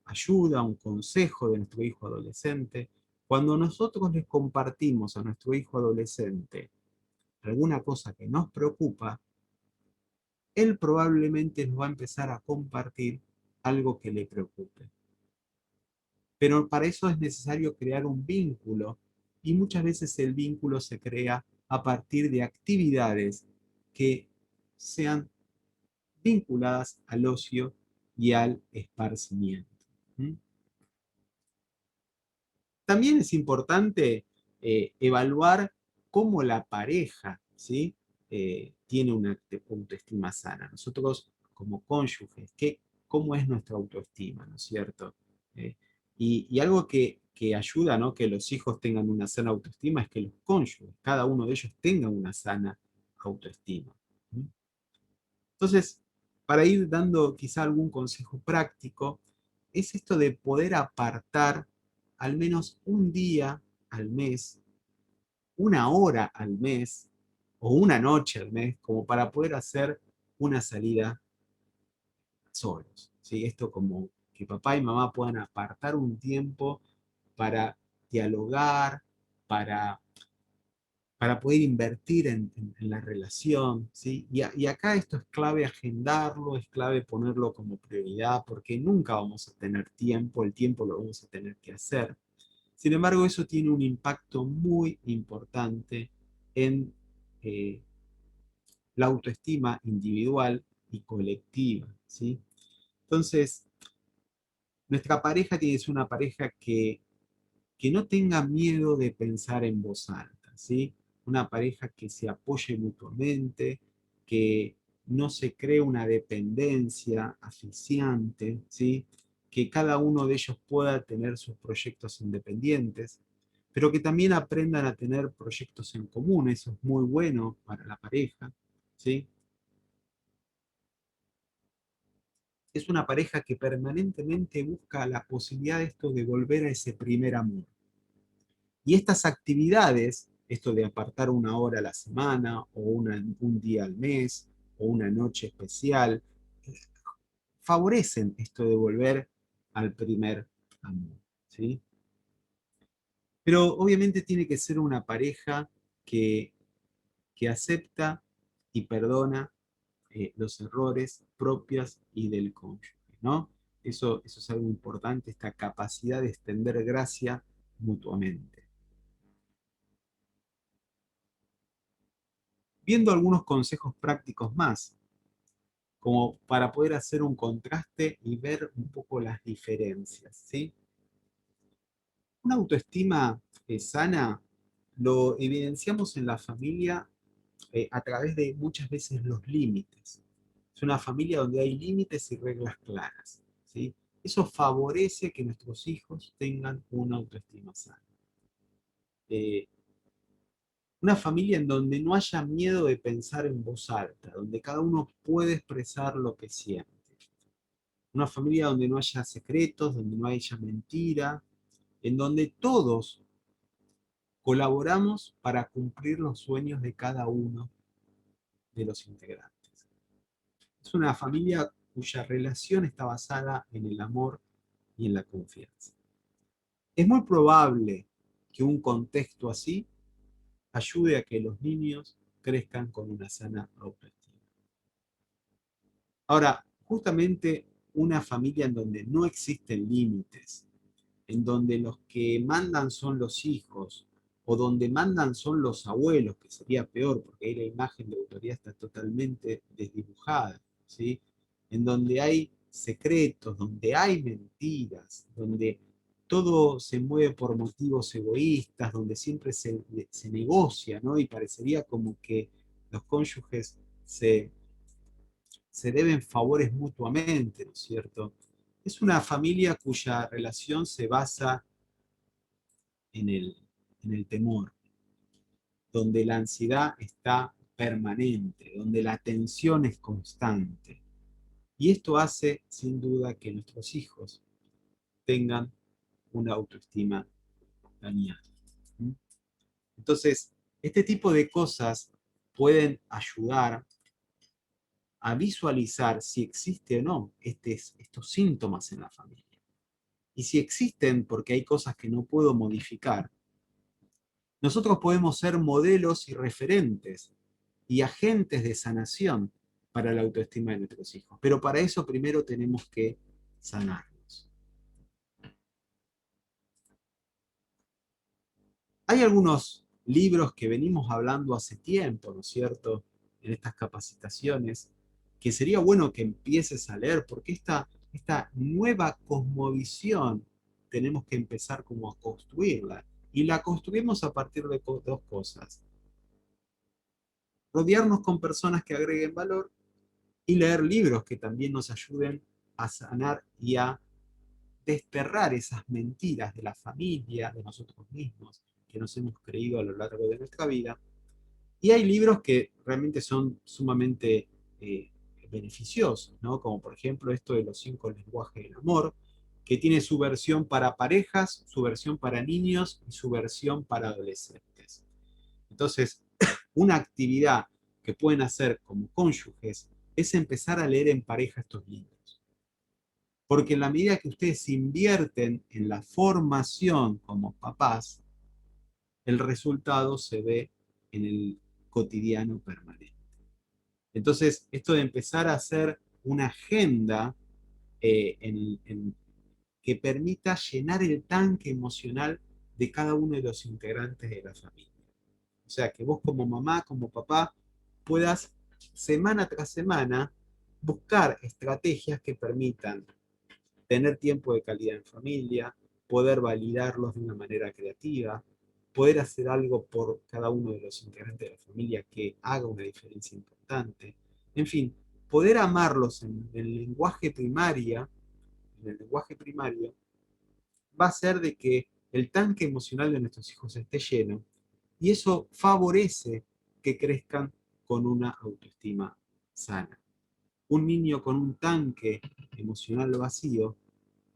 ayuda, un consejo de nuestro hijo adolescente. Cuando nosotros les compartimos a nuestro hijo adolescente alguna cosa que nos preocupa, él probablemente nos va a empezar a compartir algo que le preocupe. Pero para eso es necesario crear un vínculo, y muchas veces el vínculo se crea a partir de actividades que sean vinculadas al ocio y al esparcimiento. ¿Mm? También es importante evaluar cómo la pareja, ¿sí? Tiene una autoestima sana. Nosotros como cónyuges, ¿cómo es nuestra autoestima? ¿No es cierto? Eh, y algo que ayuda, ¿no?, que los hijos tengan una sana autoestima es que los cónyuges, cada uno de ellos tenga una sana autoestima. ¿Mm? Entonces, para ir dando quizá algún consejo práctico, es esto de poder apartar al menos un día al mes, una hora al mes o una noche al mes, como para poder hacer una salida solos. ¿Sí? Esto como que papá y mamá puedan apartar un tiempo para dialogar, para poder invertir en la relación, ¿sí? Y acá esto es clave agendarlo, es clave ponerlo como prioridad, porque nunca vamos a tener tiempo, el tiempo lo vamos a tener que hacer. Sin embargo, eso tiene un impacto muy importante en eh, la autoestima individual y colectiva, ¿sí? Entonces, nuestra pareja tiene que ser una pareja que no tenga miedo de pensar en voz alta, ¿sí? Una pareja que se apoye mutuamente, que no se cree una dependencia asfixiante, ¿sí? Que cada uno de ellos pueda tener sus proyectos independientes, pero que también aprendan a tener proyectos en común. Eso es muy bueno para la pareja, ¿sí? Es una pareja que permanentemente busca la posibilidad de esto de volver a ese primer amor. Y estas actividades, esto de apartar una hora a la semana, o un día al mes, o una noche especial, favorecen esto de volver al primer amor, ¿sí? Pero obviamente tiene que ser una pareja que, que acepta y perdona los errores propios y del cónyuge, ¿no? Eso es algo importante, esta capacidad de extender gracia mutuamente. Viendo algunos consejos prácticos más, como para poder hacer un contraste y ver un poco las diferencias, ¿sí? Una autoestima sana lo evidenciamos en la familia a través de muchas veces los límites. Es una familia donde hay límites y reglas claras, ¿sí? Eso favorece que nuestros hijos tengan una autoestima sana. Eh, una familia en donde no haya miedo de pensar en voz alta, donde cada uno puede expresar lo que siente. Una familia donde no haya secretos, donde no haya mentira, en donde todos colaboramos para cumplir los sueños de cada uno de los integrantes. Es una familia cuya relación está basada en el amor y en la confianza. Es muy probable que un contexto así ayude a que los niños crezcan con una sana autoestima. Ahora, justamente una familia en donde no existen límites, en donde los que mandan son los hijos, o donde mandan son los abuelos, que sería peor, porque ahí la imagen de autoridad está totalmente desdibujada, ¿sí? En donde hay secretos, donde hay mentiras, donde todo se mueve por motivos egoístas, donde siempre se negocia, ¿no? Y parecería como que los cónyuges se deben favores mutuamente, ¿no es cierto? Es una familia cuya relación se basa en el temor, donde la ansiedad está permanente, donde la tensión es constante. Y esto hace, sin duda, que nuestros hijos tengan una autoestima dañada. Entonces, este tipo de cosas pueden ayudar a visualizar si existe o no estos síntomas en la familia. Y si existen, porque hay cosas que no puedo modificar, nosotros podemos ser modelos y referentes y agentes de sanación para la autoestima de nuestros hijos. Pero para eso primero tenemos que sanarnos. Hay algunos libros que venimos hablando hace tiempo, ¿no es cierto?, en estas capacitaciones, que sería bueno que empieces a leer, porque esta nueva cosmovisión tenemos que empezar como a construirla. Y la construimos a partir de dos cosas: rodearnos con personas que agreguen valor y leer libros que también nos ayuden a sanar y a desterrar esas mentiras de la familia, de nosotros mismos, que nos hemos creído a lo largo de nuestra vida. Y hay libros que realmente son sumamente beneficiosos, ¿no? Como por ejemplo esto de los 5 lenguajes del amor, que tiene su versión para parejas, su versión para niños y su versión para adolescentes. Entonces, una actividad que pueden hacer como cónyuges es empezar a leer en pareja estos libros. Porque en la medida que ustedes invierten en la formación como papás, el resultado se ve en el cotidiano permanente. Entonces, esto de empezar a hacer una agenda que permita llenar el tanque emocional de cada uno de los integrantes de la familia. O sea, que vos como mamá, como papá, puedas semana tras semana buscar estrategias que permitan tener tiempo de calidad en familia, poder validarlos de una manera creativa, poder hacer algo por cada uno de los integrantes de la familia que haga una diferencia importante. En fin, poder amarlos en el lenguaje primario va a hacer de que el tanque emocional de nuestros hijos esté lleno, y eso favorece que crezcan con una autoestima sana. Un niño con un tanque emocional vacío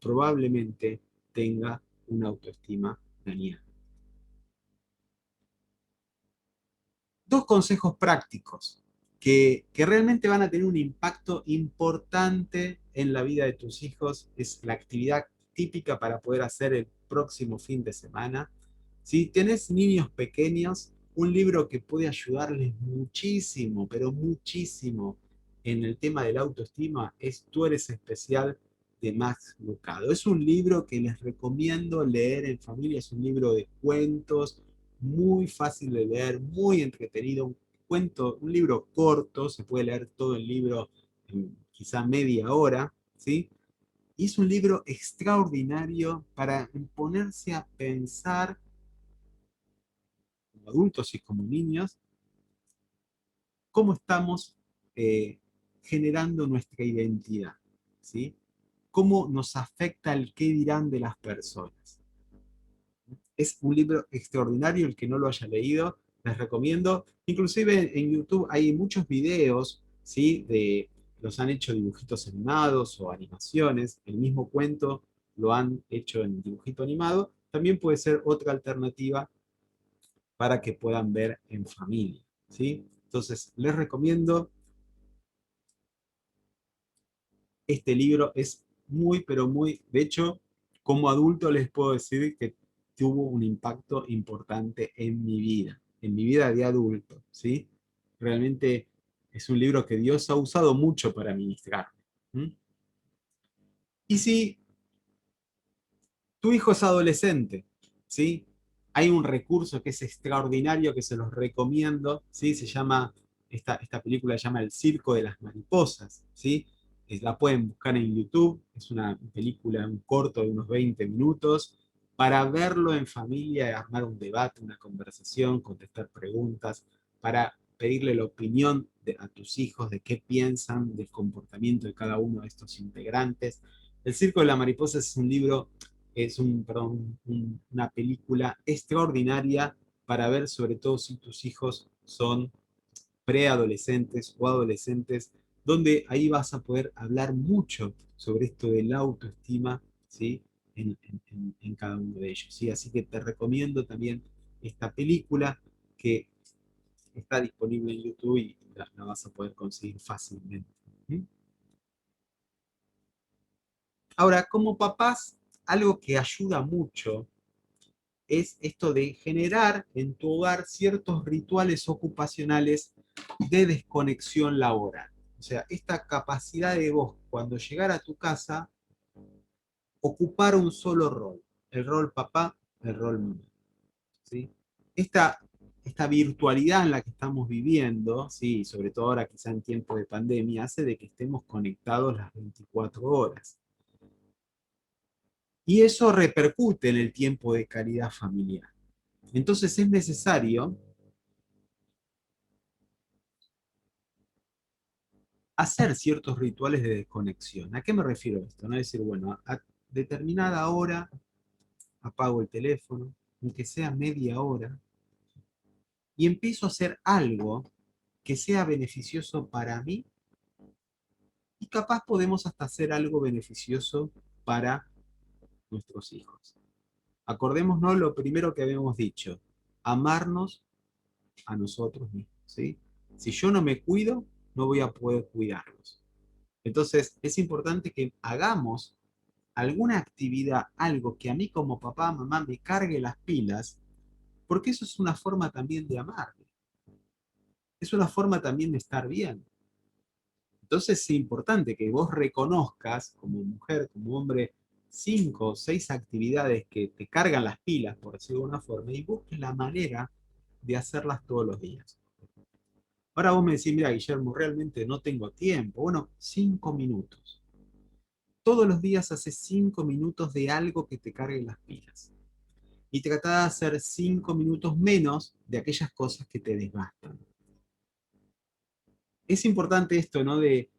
probablemente tenga una autoestima dañada. Dos consejos prácticos que realmente van a tener un impacto importante en la vida de tus hijos. Es la actividad típica para poder hacer el próximo fin de semana. Si tenés niños pequeños, un libro que puede ayudarles muchísimo, pero muchísimo, en el tema de la autoestima es Tú eres especial, de Max Lucado. Es un libro que les recomiendo leer en familia. Es un libro de cuentos, muy fácil de leer, muy entretenido, un libro corto, se puede leer todo el libro en quizá media hora, ¿sí? Y es un libro extraordinario para ponerse a pensar, como adultos y como niños, cómo estamos generando nuestra identidad, ¿sí? Cómo nos afecta el qué dirán de las personas. Es un libro extraordinario, el que no lo haya leído, les recomiendo. Inclusive en YouTube hay muchos videos, ¿sí? Los han hecho dibujitos animados o animaciones. El mismo cuento lo han hecho en dibujito animado. También puede ser otra alternativa para que puedan ver en familia, ¿sí? Entonces, les recomiendo este libro. Es muy, pero muy, de hecho, como adulto les puedo decir que tuvo un impacto importante en mi vida de adulto, ¿sí? Realmente es un libro que Dios ha usado mucho para ministrar. Y si tu hijo es adolescente, ¿sí? Hay un recurso que es extraordinario que se los recomiendo, ¿sí? Se llama, esta película se llama El Circo de las Mariposas, ¿sí? La pueden buscar en YouTube, es una película, un corto de unos 20 minutos, para verlo en familia, armar un debate, una conversación, contestar preguntas, para pedirle la opinión a tus hijos de qué piensan del comportamiento de cada uno de estos integrantes. El Circo de las Mariposas es un libro, una película extraordinaria para ver, sobre todo si tus hijos son preadolescentes o adolescentes, donde ahí vas a poder hablar mucho sobre esto de la autoestima, ¿sí? En cada uno de ellos, ¿sí? Así que te recomiendo también esta película, que está disponible en YouTube y la vas a poder conseguir fácilmente. Ahora, como papás, algo que ayuda mucho es esto de generar en tu hogar ciertos rituales ocupacionales de desconexión laboral. O sea, esta capacidad de vos, cuando llegar a tu casa, ocupar un solo rol, el rol papá, el rol mamá. ¿Sí? Esta, esta virtualidad en la que estamos viviendo, ¿sí? Sobre todo ahora quizá en tiempo de pandemia, hace de que estemos conectados las 24 horas. Y eso repercute en el tiempo de calidad familiar. Entonces es necesario hacer ciertos rituales de desconexión. ¿A qué me refiero a esto? No es decir, bueno, a determinada hora apago el teléfono, aunque sea media hora, y empiezo a hacer algo que sea beneficioso para mí y capaz podemos hasta hacer algo beneficioso para nuestros hijos. Acordémonos lo primero que habíamos dicho, amarnos a nosotros mismos, ¿sí? Si yo no me cuido, no voy a poder cuidarlos. Entonces, es importante que hagamos alguna actividad, algo que a mí como papá, mamá me cargue las pilas, porque eso es una forma también de amarme. Es una forma también de estar bien. Entonces es importante que vos reconozcas, como mujer, como hombre, 5 o 6 actividades que te cargan las pilas, por decirlo de alguna forma, y busques la manera de hacerlas todos los días. Ahora vos me decís, mira, Guillermo, realmente no tengo tiempo. Bueno, 5 minutos. Todos los días haces 5 minutos de algo que te cargue las pilas. Y trata de hacer 5 minutos menos de aquellas cosas que te desgastan. Es importante esto, ¿no? De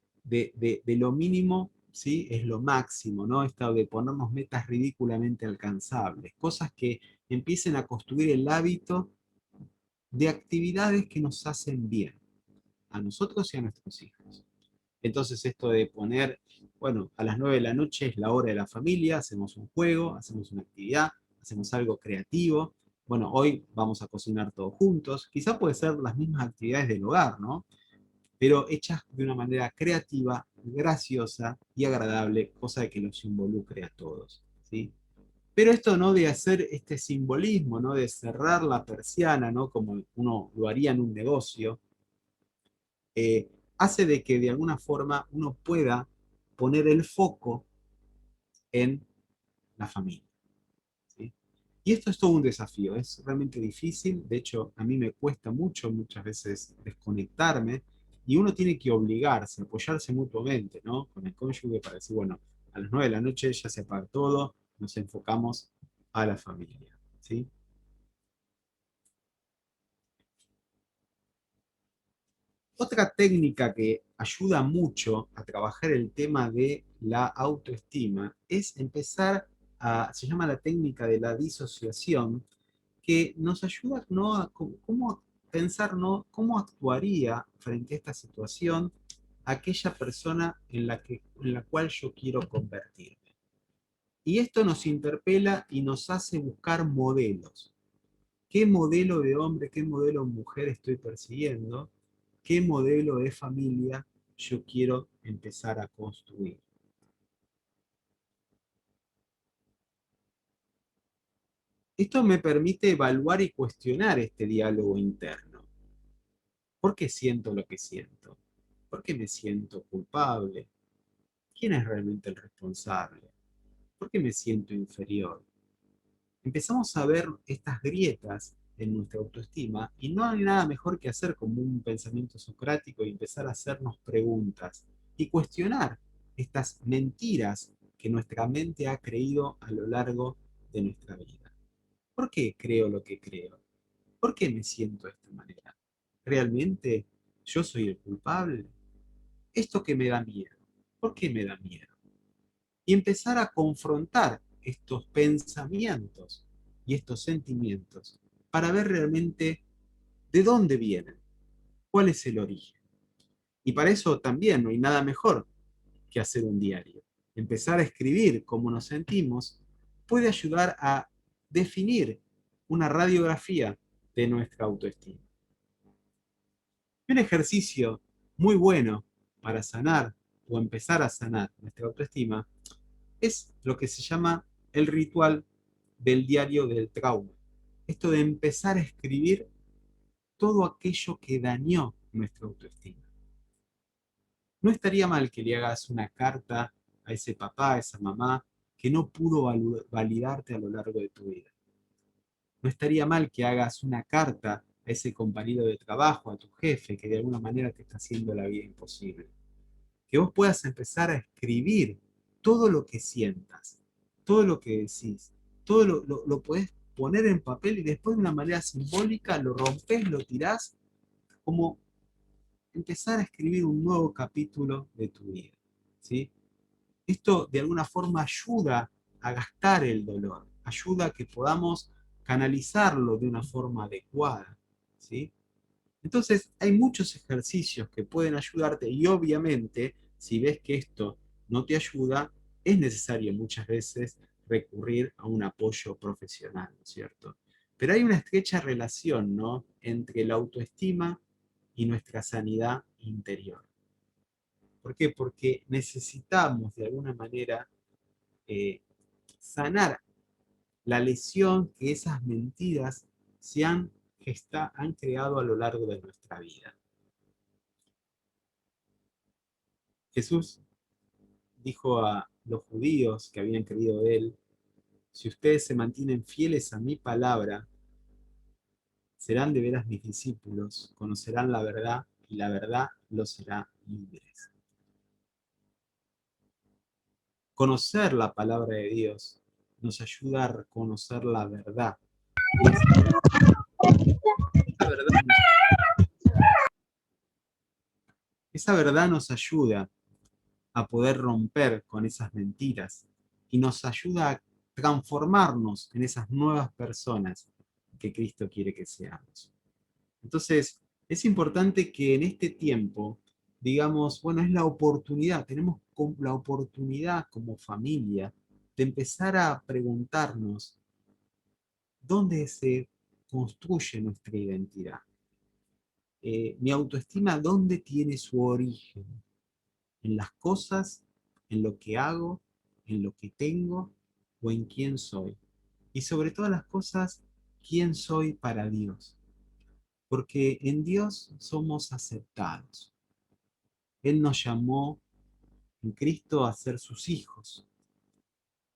lo mínimo, ¿sí? Es lo máximo, ¿no? Esto de ponernos metas ridículamente alcanzables, cosas que empiecen a construir el hábito de actividades que nos hacen bien, a nosotros y a nuestros hijos. Entonces esto de poner, bueno, a las 9 de la noche es la hora de la familia, hacemos un juego, hacemos una actividad, hacemos algo creativo. Bueno, hoy vamos a cocinar todos juntos. Quizá puede ser las mismas actividades del hogar, ¿no? Pero hechas de una manera creativa, graciosa y agradable, cosa de que los involucre a todos, ¿sí? Pero esto no de hacer este simbolismo, ¿no? De cerrar la persiana, ¿no? Como uno lo haría en un negocio, hace de que de alguna forma uno pueda poner el foco en la familia, ¿sí? Y esto es todo un desafío, es realmente difícil, de hecho a mí me cuesta mucho muchas veces desconectarme y uno tiene que obligarse, apoyarse mutuamente, ¿no? Con el cónyuge para decir, bueno, a las 9 de la noche ya se apaga todo, nos enfocamos a la familia, ¿sí? Otra técnica que ayuda mucho a trabajar el tema de la autoestima es empezar a, se llama la técnica de la disociación, que nos ayuda, ¿no? A cómo pensar, ¿no? Cómo actuaría frente a esta situación aquella persona en la cual yo quiero convertirme. Y esto nos interpela y nos hace buscar modelos. ¿Qué modelo de hombre, qué modelo de mujer estoy persiguiendo? ¿Qué modelo de familia yo quiero empezar a construir? Esto me permite evaluar y cuestionar este diálogo interno. ¿Por qué siento lo que siento? ¿Por qué me siento culpable? ¿Quién es realmente el responsable? ¿Por qué me siento inferior? Empezamos a ver estas grietas en nuestra autoestima y no hay nada mejor que hacer como un pensamiento socrático y empezar a hacernos preguntas y cuestionar estas mentiras que nuestra mente ha creído a lo largo de nuestra vida. ¿Por qué creo lo que creo? ¿Por qué me siento de esta manera? ¿Realmente yo soy el culpable? ¿Esto que me da miedo? ¿Por qué me da miedo? Y empezar a confrontar estos pensamientos y estos sentimientos para ver realmente de dónde vienen, cuál es el origen. Y para eso también no hay nada mejor que hacer un diario. Empezar a escribir cómo nos sentimos puede ayudar a definir una radiografía de nuestra autoestima. Y un ejercicio muy bueno para sanar o empezar a sanar nuestra autoestima es lo que se llama el ritual del diario del trauma. Esto de empezar a escribir todo aquello que dañó nuestra autoestima. No estaría mal que le hagas una carta a ese papá, a esa mamá, que no pudo validarte a lo largo de tu vida. No estaría mal que hagas una carta a ese compañero de trabajo, a tu jefe, que de alguna manera te está haciendo la vida imposible. Que vos puedas empezar a escribir todo lo que sientas, todo lo que decís, todo lo podés poner en papel y después de una manera simbólica lo rompes, lo tirás, como empezar a escribir un nuevo capítulo de tu vida, ¿sí? Esto de alguna forma ayuda a gastar el dolor, ayuda a que podamos canalizarlo de una forma adecuada, ¿sí? Entonces, hay muchos ejercicios que pueden ayudarte y obviamente, si ves que esto no te ayuda, es necesario muchas veces recurrir a un apoyo profesional, ¿no es cierto? Pero hay una estrecha relación, ¿no?, entre la autoestima y nuestra sanidad interior. ¿Por qué? Porque necesitamos de alguna manera sanar la lesión que esas mentiras han creado a lo largo de nuestra vida. Jesús dijo a los judíos que habían creído de él: si ustedes se mantienen fieles a mi palabra, serán de veras mis discípulos, conocerán la verdad y la verdad los hará libres. Conocer la palabra de Dios nos ayuda a reconocer la verdad. Esa verdad nos ayuda a poder romper con esas mentiras y nos ayuda a transformarnos en esas nuevas personas que Cristo quiere que seamos. Entonces, es importante que en este tiempo digamos, bueno, es la oportunidad, tenemos la oportunidad como familia de empezar a preguntarnos dónde se construye nuestra identidad. Mi autoestima, ¿dónde tiene su origen? ¿En las cosas, en lo que hago, en lo que tengo o en quién soy? Y sobre todas las cosas, ¿quién soy para Dios? Porque en Dios somos aceptados. Él nos llamó en Cristo a ser sus hijos.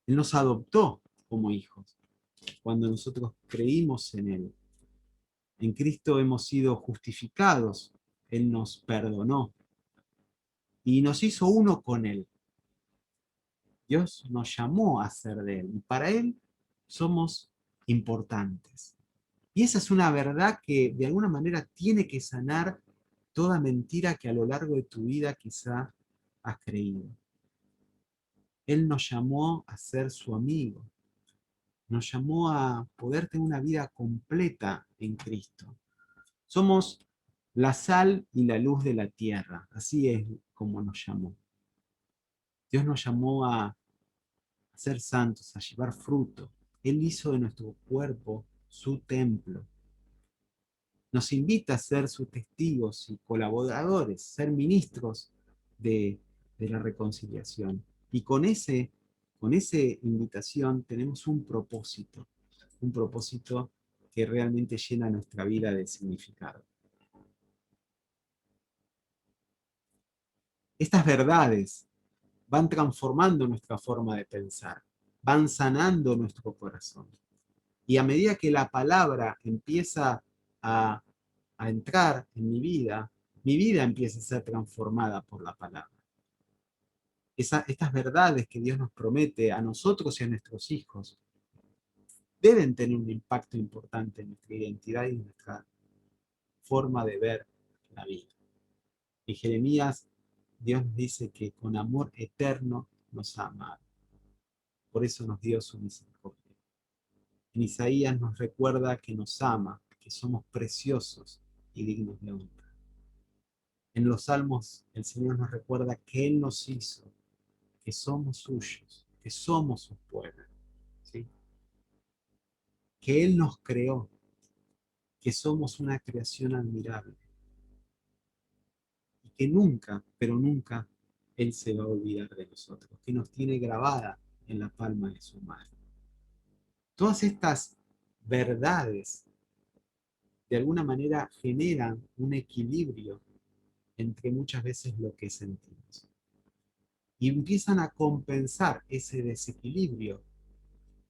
Él nos adoptó como hijos cuando nosotros creímos en Él. En Cristo hemos sido justificados. Él nos perdonó y nos hizo uno con Él. Dios nos llamó a ser de Él y para Él somos importantes. Y esa es una verdad que de alguna manera tiene que sanar toda mentira que a lo largo de tu vida quizá has creído. Él nos llamó a ser su amigo, nos llamó a poder tener una vida completa en Cristo. Somos la sal y la luz de la tierra, así es como nos llamó. Dios nos llamó a ser santos, a llevar fruto. Él hizo de nuestro cuerpo su templo. Nos invita a ser sus testigos y colaboradores, ser ministros de la reconciliación. Y con esa invitación tenemos un propósito que realmente llena nuestra vida de significado. Estas verdades van transformando nuestra forma de pensar, van sanando nuestro corazón. Y a medida que la palabra empieza a entrar en mi vida empieza a ser transformada por la palabra. Estas verdades que Dios nos promete a nosotros y a nuestros hijos deben tener un impacto importante en nuestra identidad y en nuestra forma de ver la vida. En Jeremías, Dios nos dice que con amor eterno nos ha amado. Por eso nos dio su misericordia. En Isaías nos recuerda que nos ama, que somos preciosos y dignos de honra. En los Salmos, el Señor nos recuerda que Él nos hizo, que somos suyos, que somos su pueblo, ¿sí? Que Él nos creó, que somos una creación admirable y que nunca, pero nunca, Él se va a olvidar de nosotros, que nos tiene grabada en la palma de su mano. Todas estas verdades de alguna manera generan un equilibrio entre muchas veces lo que sentimos. Y empiezan a compensar ese desequilibrio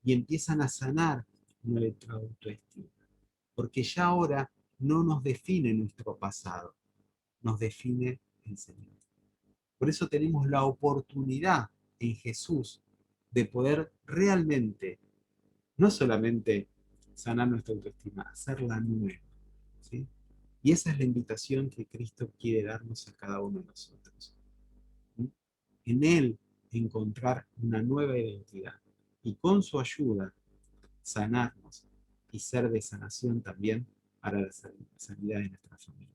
y empiezan a sanar nuestra autoestima. Porque ya ahora no nos define nuestro pasado, nos define el Señor. Por eso tenemos la oportunidad en Jesús de poder realmente, no solamente sanar nuestra autoestima, hacerla nueva, ¿sí? Y esa es la invitación que Cristo quiere darnos a cada uno de nosotros. ¿Sí? En Él encontrar una nueva identidad y con su ayuda sanarnos y ser de sanación también para la sanidad de nuestra familia.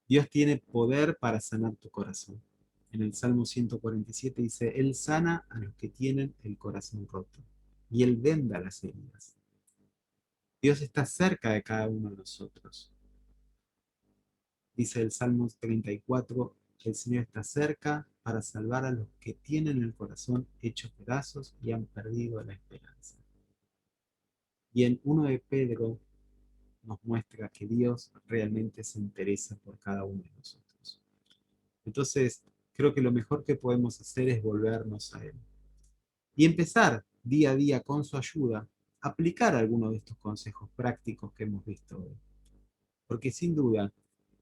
Dios tiene poder para sanar tu corazón. En el Salmo 147 dice, Él sana a los que tienen el corazón roto y Él venda las heridas. Dios está cerca de cada uno de nosotros. Dice el Salmo 34, el Señor está cerca para salvar a los que tienen el corazón hecho pedazos y han perdido la esperanza. Y en 1 de Pedro nos muestra que Dios realmente se interesa por cada uno de nosotros. Entonces, creo que lo mejor que podemos hacer es volvernos a Él. Y empezar día a día con su ayuda, a aplicar algunos de estos consejos prácticos que hemos visto hoy. Porque sin duda,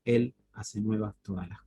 Él hace nuevas todas las cosas.